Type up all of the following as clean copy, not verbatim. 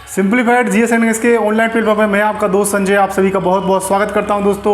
Simplified GS and English के online platform में मैं आपका दोस्त संजय आप सभी का बहुत बहुत स्वागत करता हूं। दोस्तों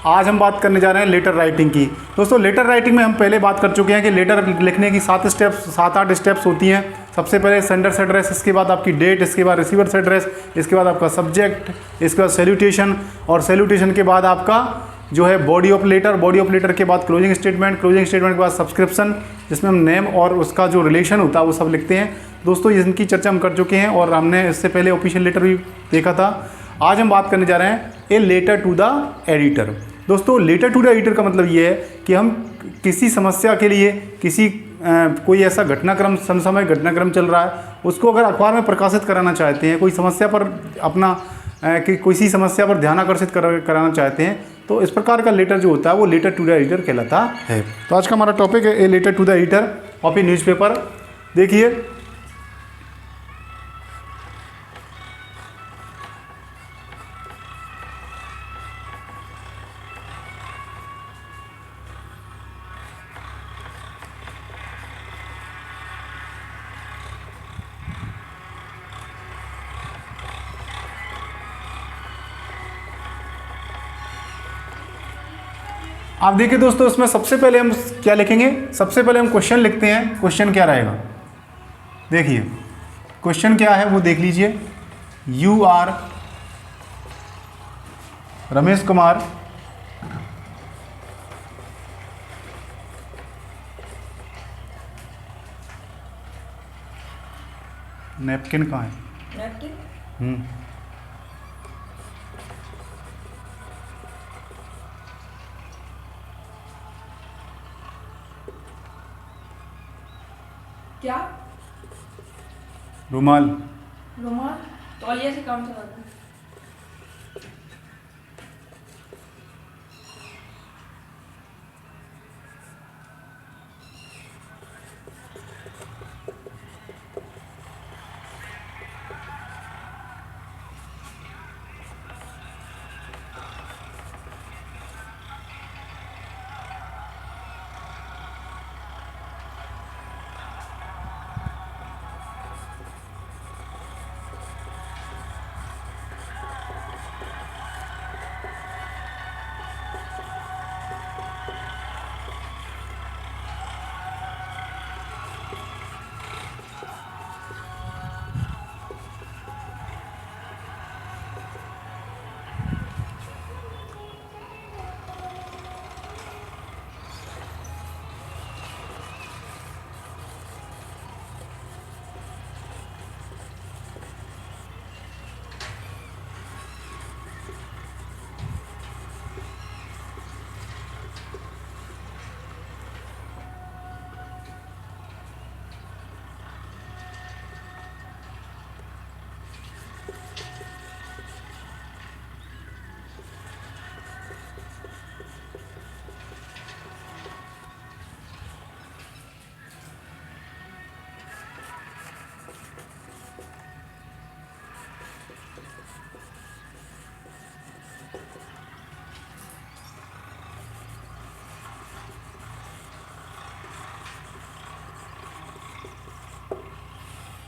आज हम बात करने जा रहे हैं लेटर राइटिंग की। दोस्तों लेटर राइटिंग में हम पहले बात कर चुके हैं कि लेटर लिखने की 7-8 स्टेप्स होती हैं। सबसे पहले सेंडर्स एड्रेस, इसके बाद आपकी डेट, इसके बाद रिसीवर्स एड्रेस, इसके बाद आपका सब्जेक्ट, इसके बाद सैल्यूटेशन, और सैल्यूटेशन के बाद आपका जो है body of letter, body of letter के बाद क्लोजिंग स्टेटमेंट, क्लोजिंग स्टेटमेंट के बाद सब्सक्रिप्शन, जिसमें हम नेम और उसका जो रिलेशन होता है वो सब लिखते हैं। दोस्तों इनकी चर्चा हम कर चुके हैं और हमने इससे पहले ऑफिशियल लेटर भी देखा था। आज हम बात करने जा रहे हैं a letter to the editor. दोस्तों लेटर टू द एडिटर का मतलब ये है कि हम किसी समस्या के लिए कोई ऐसा घटनाक्रम, समसामयिक घटनाक्रम चल रहा है, उसको अगर अखबार में प्रकाशित कराना चाहते हैं, कोई समस्या पर किसी समस्या पर ध्यान आकर्षित कराना चाहते हैं, तो इस प्रकार का लेटर जो होता है वो लेटर टू द एडिटर कहलाता है। तो आज का हमारा टॉपिक है a letter to the editor of a newspaper. देखिए आप देखिए दोस्तों, इसमें सबसे पहले हम क्या लिखेंगे, सबसे पहले हम क्वेश्चन लिखते हैं। क्वेश्चन क्या रहेगा, देखिए क्वेश्चन क्या है वो देख लीजिए। You are Ramesh Kumar napkin कहाँ है? नैपकिन क्या? रुमाल। रुमाल तौलिया से काम चलाता है।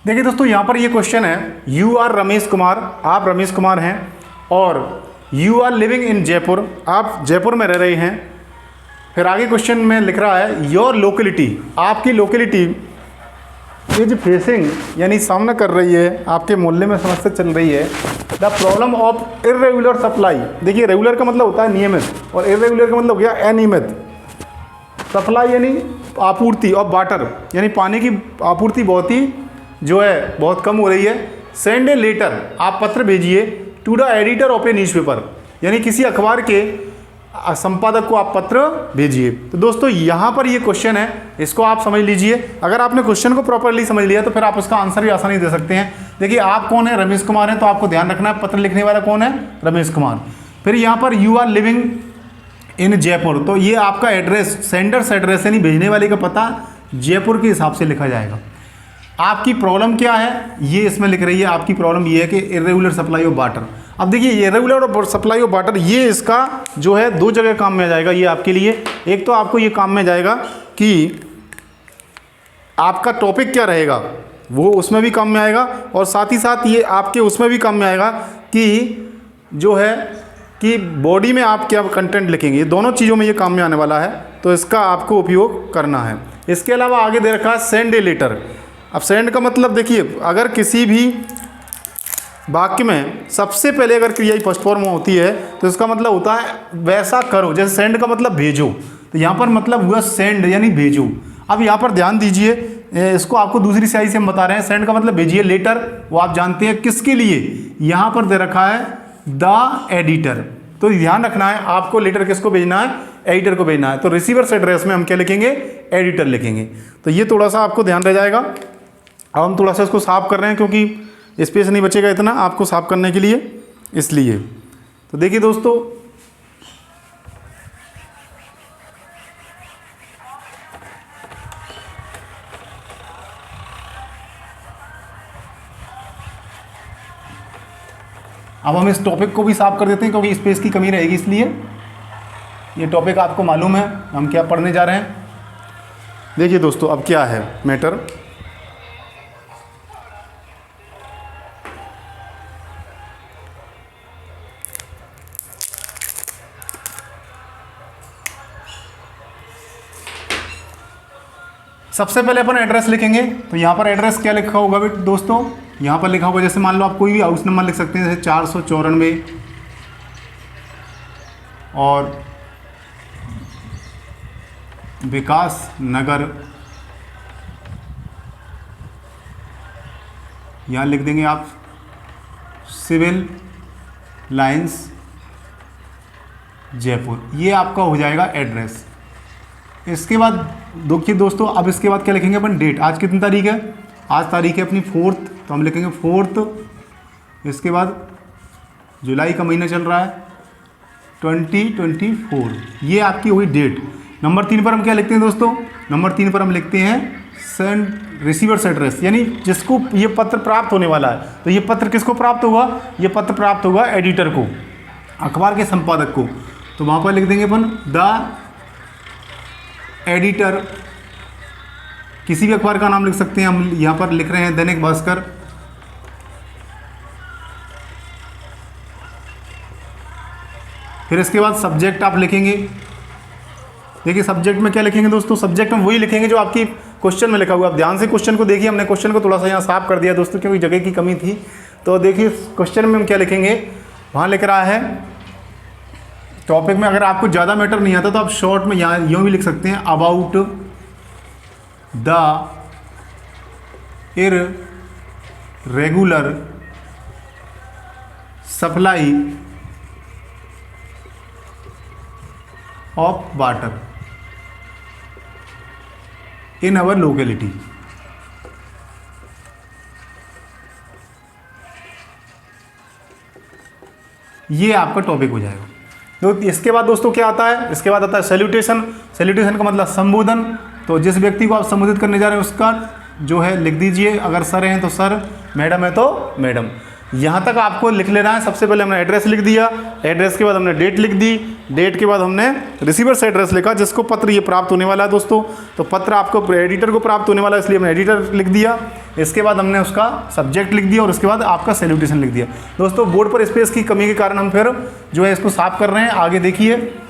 देखिए दोस्तों यहाँ पर ये क्वेश्चन है, यू आर रमेश कुमार, आप रमेश कुमार हैं, और you are living in Jaipur, आप जयपुर में रह रहे हैं। फिर आगे क्वेश्चन में लिख रहा है योर लोकेलिटी, आपकी लोकेलिटी इज फेसिंग, यानी सामना कर रही है, आपके मोहल्ले में समस्या चल रही है, the problem of irregular supply. देखिए रेगुलर का मतलब होता है नियमित, और इर्रेगुलर का मतलब हो गया अनियमित। सप्लाई यानी आपूर्ति, और वाटर यानी पानी की आपूर्ति बहुत कम हो रही है। सेंड ए लेटर, आप पत्र भेजिए, to the editor of a newspaper, यानी किसी अखबार के संपादक को आप पत्र भेजिए। तो दोस्तों यहाँ पर ये क्वेश्चन है, इसको आप समझ लीजिए। अगर आपने क्वेश्चन को प्रॉपरली समझ लिया तो फिर आप उसका आंसर भी आसानी दे सकते हैं। देखिए आप कौन है, रमेश कुमार हैं, तो आपको ध्यान रखना है पत्र लिखने वाला कौन है, रमेश कुमार। फिर यहाँ पर you are living in Jaipur, तो ये आपका एड्रेस, सेंडर्स एड्रेस यानी भेजने वाले का पता जयपुर के हिसाब से लिखा जाएगा। आपकी प्रॉब्लम क्या है ये इसमें लिख रही है। आपकी प्रॉब्लम ये है कि इरेगुलर सप्लाई ऑफ वाटर। अब देखिए इरेगुलर सप्लाई ऑफ वाटर ये इसका जो है दो जगह काम में आ जाएगा ये आपके लिए। एक तो आपको ये काम में जाएगा कि आपका टॉपिक क्या रहेगा, वो उसमें भी काम में आएगा, और साथ ही साथ ये आपके उसमें भी काम में आएगा कि जो है कि बॉडी में आप क्या कंटेंट लिखेंगे, ये दोनों चीज़ों में ये काम में आने वाला है, तो इसका आपको उपयोग करना है। इसके अलावा आगे दे रखा है सेंड ए लेटर। अब सेंड का मतलब देखिए, अगर किसी भी वाक्य में सबसे पहले अगर क्रिया फर्स्ट फॉर्म में होती है तो इसका मतलब होता है वैसा करो, जैसे सेंड का मतलब भेजो, तो यहाँ पर मतलब हुआ सेंड यानी भेजो। अब यहाँ पर ध्यान दीजिए, इसको आपको दूसरी स्याही से हम बता रहे हैं। सेंड का मतलब भेजिए, लेटर वो आप जानते हैं किसके लिए, यहाँ पर दे रखा है द एडिटर, तो ध्यान रखना है आपको लेटर किसको भेजना है, एडिटर को भेजना है। तो रिसीवर्स एड्रेस में हम क्या लिखेंगे, एडिटर लिखेंगे। तो ये थोड़ा सा आपको ध्यान रह जाएगा। अब हम थोड़ा सा इसको साफ कर रहे हैं क्योंकि स्पेस नहीं बचेगा इतना आपको साफ करने के लिए, इसलिए। तो देखिए दोस्तों, अब हम इस टॉपिक को भी साफ कर देते हैं क्योंकि स्पेस की कमी रहेगी, इसलिए ये टॉपिक आपको मालूम है हम क्या पढ़ने जा रहे हैं। देखिए दोस्तों, अब क्या है मैटर, सबसे पहले अपन एड्रेस लिखेंगे। तो यहाँ पर एड्रेस क्या लिखा होगा बेटे दोस्तों, यहाँ पर लिखा होगा, जैसे मान लो आप कोई भी हाउस नंबर लिख सकते हैं, जैसे 494 और विकास नगर, यहाँ लिख देंगे आप सिविल लाइंस जयपुर, ये आपका हो जाएगा एड्रेस। इसके बाद देखिए दोस्तों, अब इसके बाद क्या लिखेंगे अपन, डेट। आज कितनी तारीख है, आज तारीख है अपनी 4, तो हम लिखेंगे 4। इसके बाद जुलाई का महीना चल रहा है 2024, ये आपकी हुई डेट। नंबर 3 पर हम क्या लिखते हैं दोस्तों, नंबर 3 पर हम लिखते हैं सेंड रिसीवर्स एड्रेस, यानी जिसको ये पत्र प्राप्त होने वाला है। तो ये पत्र किसको प्राप्त होगा, ये पत्र प्राप्त होगा एडिटर को, अखबार के संपादक को। तो वहाँ पर लिख देंगे अपन द एडिटर, किसी भी अखबार का नाम लिख सकते हैं, हम यहाँ पर लिख रहे हैं दैनिक भास्कर। फिर इसके बाद सब्जेक्ट आप लिखेंगे। देखिए सब्जेक्ट में क्या लिखेंगे दोस्तों, सब्जेक्ट में वही लिखेंगे जो आपकी क्वेश्चन में लिखा हुआ। आप ध्यान से क्वेश्चन को देखिए, हमने क्वेश्चन को थोड़ा सा यहाँ साफ कर दिया दोस्तों क्योंकि जगह की कमी थी। तो देखिए क्वेश्चन में हम क्या लिखेंगे, वहाँ लिख रहा है टॉपिक में, अगर आपको ज़्यादा मैटर नहीं आता तो आप शॉर्ट में यहाँ यूँ भी लिख सकते हैं, about the irregular supply of water in our locality. ये आपका टॉपिक हो जाएगा। तो इसके बाद दोस्तों क्या आता है, इसके बाद आता है सैल्यूटेशन। सैल्यूटेशन का मतलब संबोधन। तो जिस व्यक्ति को आप संबोधित करने जा रहे हैं उसका जो है लिख दीजिए, अगर सर हैं तो सर, मैडम है तो मैडम। यहाँ तक आपको लिख लेना है। सबसे पहले हमने एड्रेस लिख दिया, एड्रेस के बाद हमने डेट लिख दी, डेट के बाद हमने रिसीवर्स एड्रेस लिखा जिसको पत्र ये प्राप्त होने वाला है दोस्तों। तो पत्र आपको एडिटर को प्राप्त होने वाला है इसलिए हमने एडिटर लिख दिया। इसके बाद हमने उसका सब्जेक्ट लिख दिया और उसके बाद आपका सैल्यूटेशन लिख दिया। दोस्तों बोर्ड पर स्पेस की कमी के कारण हम फिर जो है इसको साफ कर रहे हैं। आगे देखिए,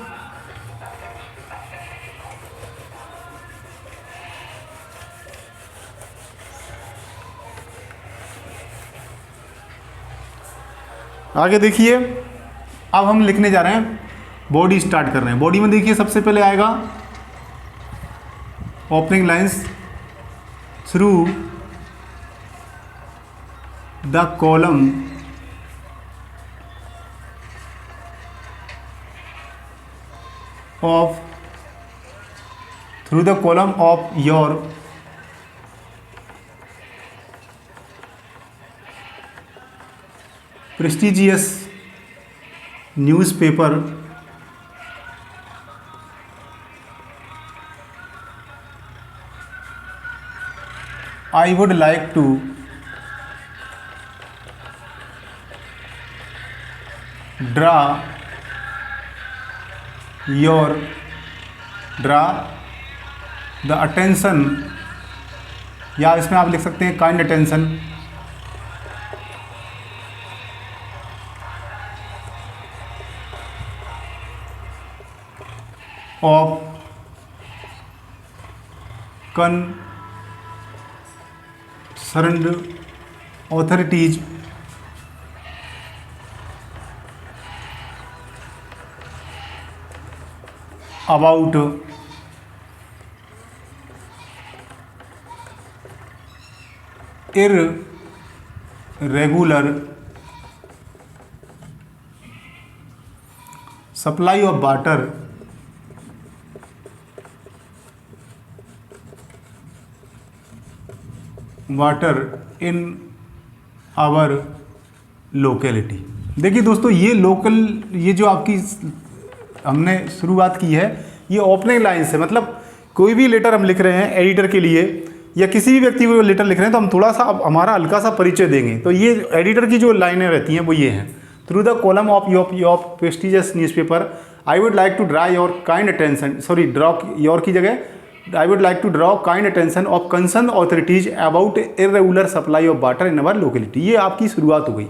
आगे देखिए, अब हम लिखने जा रहे हैं, बॉडी स्टार्ट कर रहे हैं। बॉडी में देखिए सबसे पहले आएगा opening lines through the column of your prestigious newspaper I would like to draw the attention या इसमें आप लिख सकते हैं kind attention of concerned authorities about irregular supply of water in our locality. देखिए दोस्तों, ये जो आपकी हमने शुरुआत की है ये ओपनिंग लाइन से, मतलब कोई भी लेटर हम लिख रहे हैं एडिटर के लिए या किसी भी व्यक्ति को लेटर लिख रहे हैं तो हम थोड़ा सा हमारा हल्का सा परिचय देंगे। तो ये एडिटर की जो लाइनें रहती हैं वो ये हैं। Through the column of your prestigious newspaper I would like to draw your kind attention, sorry draw your की जगह I would like to draw kind attention of concerned authorities about irregular supply of water in our locality। ये आपकी शुरुआत हो गई,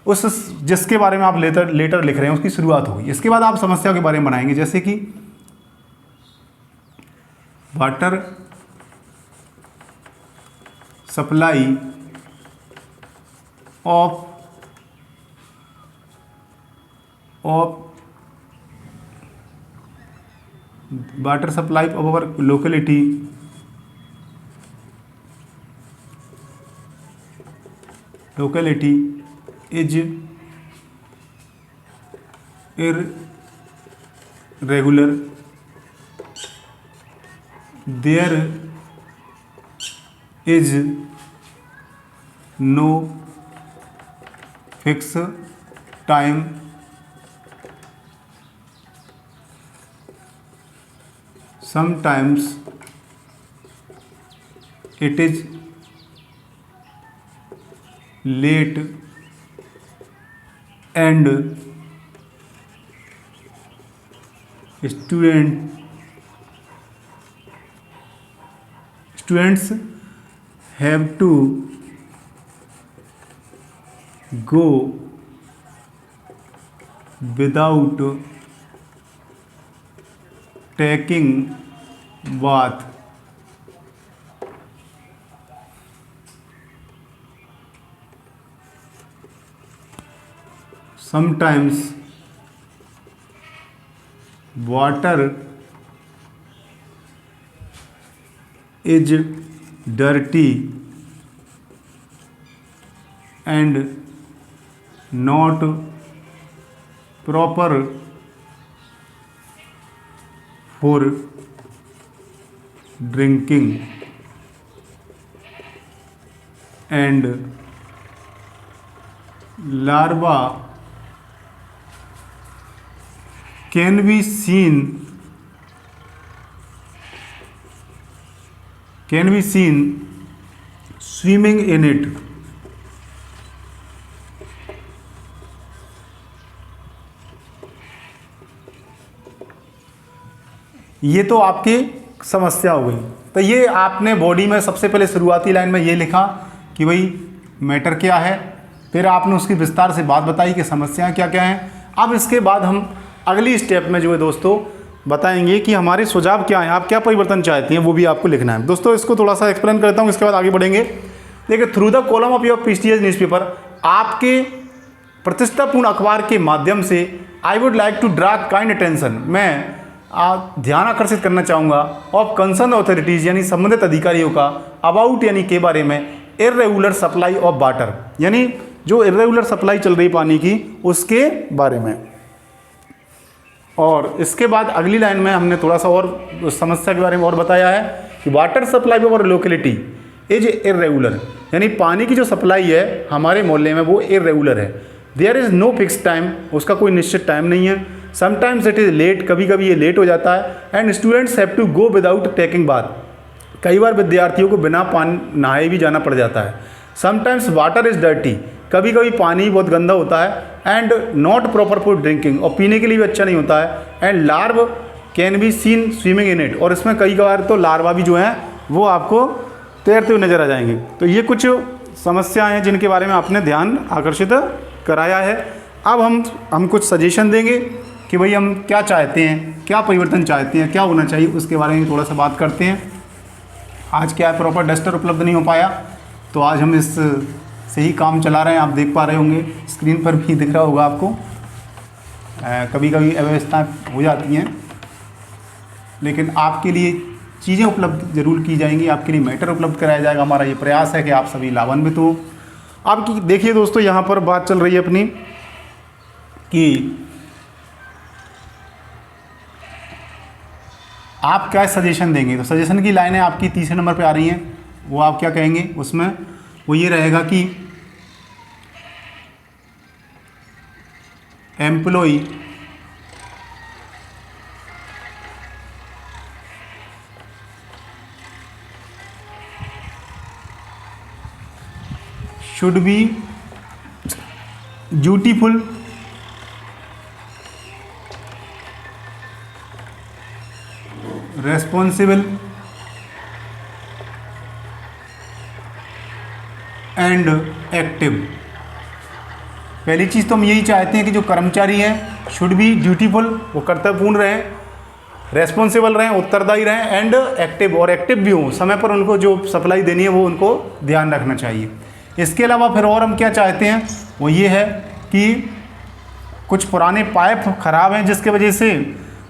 उस जिसके बारे में आप लेटर लिख रहे हैं उसकी शुरुआत हो गई। इसके बाद आप समस्या के बारे में बनाएंगे, जैसे कि water supply of water supply of our locality is irregular, there is no fixed time sometimes it is late and students have to go without taking bath। Sometimes water is dirty and not proper for drinking and larva can be seen swimming in it। ये तो आपकी समस्या हो गई। तो ये आपने body में सबसे पहले शुरुआती लाइन में ये लिखा कि भाई मैटर क्या है, फिर आपने उसकी विस्तार से बात बताई कि समस्याएं क्या क्या हैं। अब इसके बाद हम अगली स्टेप में जो है दोस्तों बताएंगे कि हमारे सुझाव क्या हैं, आप क्या परिवर्तन चाहती हैं, वो भी आपको लिखना है। दोस्तों इसको थोड़ा सा एक्सप्लेन करता हूँ, इसके बाद आगे बढ़ेंगे। देखिए, through the column of your prestigious newspaper, आपके प्रतिष्ठापूर्ण अखबार के माध्यम से I would like to draw kind attention, मैं ध्यान आकर्षित करना चाहूँगा ऑफ कंसर्न अथॉरिटीज़ यानी संबंधित अधिकारियों का, अबाउट यानी के बारे में, इर्रेगुलर सप्लाई ऑफ वाटर यानी जो इर्रेगुलर सप्लाई चल रही पानी की उसके बारे में। और इसके बाद अगली लाइन में हमने थोड़ा सा और समस्या के बारे में और बताया है कि water supply of locality is irregular, यानी पानी की जो सप्लाई है हमारे मोहल्ले में वो इर्रेगुलर है। There is no fix time, उसका कोई निश्चित टाइम नहीं है। समटाइम्स इट इज़ लेट, कभी कभी ये लेट हो जाता है। And students have to go without taking bath, कई बार विद्यार्थियों को बिना पानी नहाए भी जाना पड़ जाता है। समटाइम्स वाटर इज़ डर्टी, कभी कभी पानी बहुत गंदा होता है। And not proper for drinking, और पीने के लिए भी अच्छा नहीं होता है। And larvae can be seen swimming in it, और इसमें कई बार तो लार्वा भी जो हैं वो आपको तैरते हुए नज़र आ जाएंगे। तो ये कुछ समस्याएं हैं जिनके बारे में आपने ध्यान आकर्षित कराया है। अब हम कुछ सजेशन देंगे कि भाई हम क्या चाहते हैं, क्या परिवर्तन चाहते हैं, क्या होना चाहिए, उसके बारे में थोड़ा सा बात करते हैं। आज क्या है, प्रॉपर डस्टर उपलब्ध नहीं हो पाया, तो आज हम इस से ही काम चला रहे हैं। आप देख पा रहे होंगे, स्क्रीन पर भी दिख रहा होगा आपको। कभी कभी अव्यवस्थाएं हो जाती हैं, लेकिन आपके लिए चीज़ें उपलब्ध ज़रूर की जाएंगी, आपके लिए मैटर उपलब्ध कराया जाएगा। हमारा ये प्रयास है कि आप सभी लाभान्वित हो। आपकी देखिए दोस्तों, यहाँ पर बात चल रही है अपनी कि आप क्या सजेशन देंगे। तो सजेशन की लाइनें आपकी तीसरे नंबर पे आ रही हैं। वो आप क्या कहेंगे उसमें, वो ये रहेगा कि employee should be dutiful, responsible and active। पहली चीज़ तो हम यही चाहते हैं कि जो कर्मचारी हैं शुड बी ड्यूटीफुल, वो कर्तव्यपूर्ण रहें, रेस्पॉन्सिबल रहें, उत्तरदायी रहें, एंड एक्टिव, और एक्टिव भी हों। समय पर उनको जो सप्लाई देनी है वो उनको ध्यान रखना चाहिए। इसके अलावा फिर और हम क्या चाहते हैं, वो ये है कि कुछ पुराने पाइप ख़राब हैं जिसके वजह से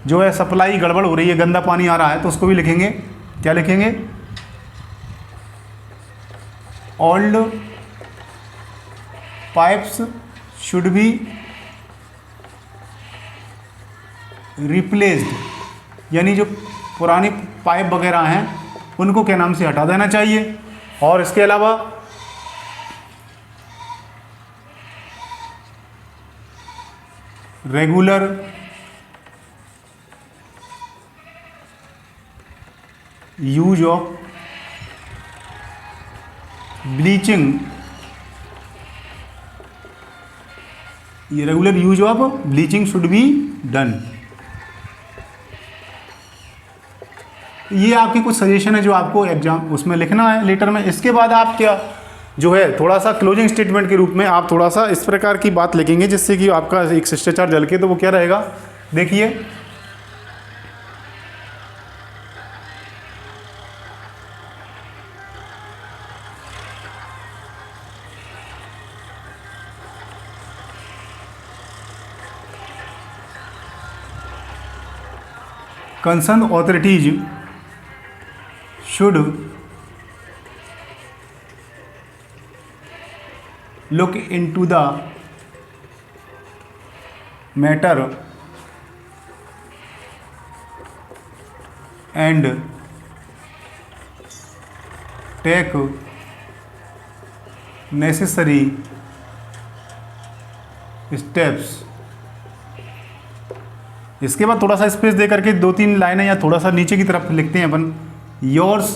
जो है सप्लाई गड़बड़ हो रही है, गंदा पानी आ रहा है, तो उसको भी लिखेंगे। क्या लिखेंगे, old pipes should be replaced, यानी जो पुरानी पाइप वगैरह हैं उनको क्या नाम से हटा देना चाहिए। और इसके अलावा रेगुलर यूज ऑफ ब्लीचिंग, ये regular use of bleaching should be done. ये आपकी कुछ सजेशन है जो आपको एग्जाम उसमें लिखना है लेटर में। इसके बाद आप क्या जो है थोड़ा सा क्लोजिंग स्टेटमेंट के रूप में आप थोड़ा सा इस प्रकार की बात लिखेंगे जिससे कि आपका एक शिष्टाचार झलके। तो वो क्या रहेगा, देखिए, concerned authorities should look into the matter and take necessary steps। इसके बाद थोड़ा सा स्पेस दे करके 2-3 लाइनें या थोड़ा सा नीचे की तरफ लिखते हैं अपन, योर्स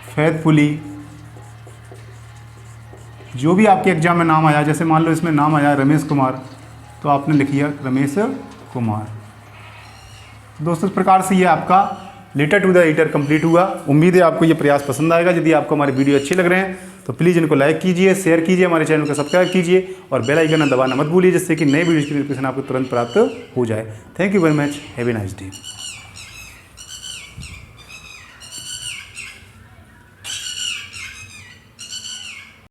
फेथफुली। जो भी आपके एग्जाम में नाम आया, जैसे मान लो इसमें नाम आया रमेश कुमार, तो आपने लिखिए रमेश कुमार। दोस्तों इस प्रकार से ये आपका letter to the editor complete हुआ। उम्मीद है आपको ये प्रयास पसंद आएगा। यदि आपको हमारे वीडियो अच्छे लग रहे हैं तो प्लीज़ इनको लाइक कीजिए, शेयर कीजिए, हमारे चैनल को सब्सक्राइब कीजिए और बेल आइकन दबाना मत भूलिए जिससे कि नए वीडियो की नोटिफिकेशन आपको तुरंत प्राप्त हो जाए। Thank you very much, have a nice day.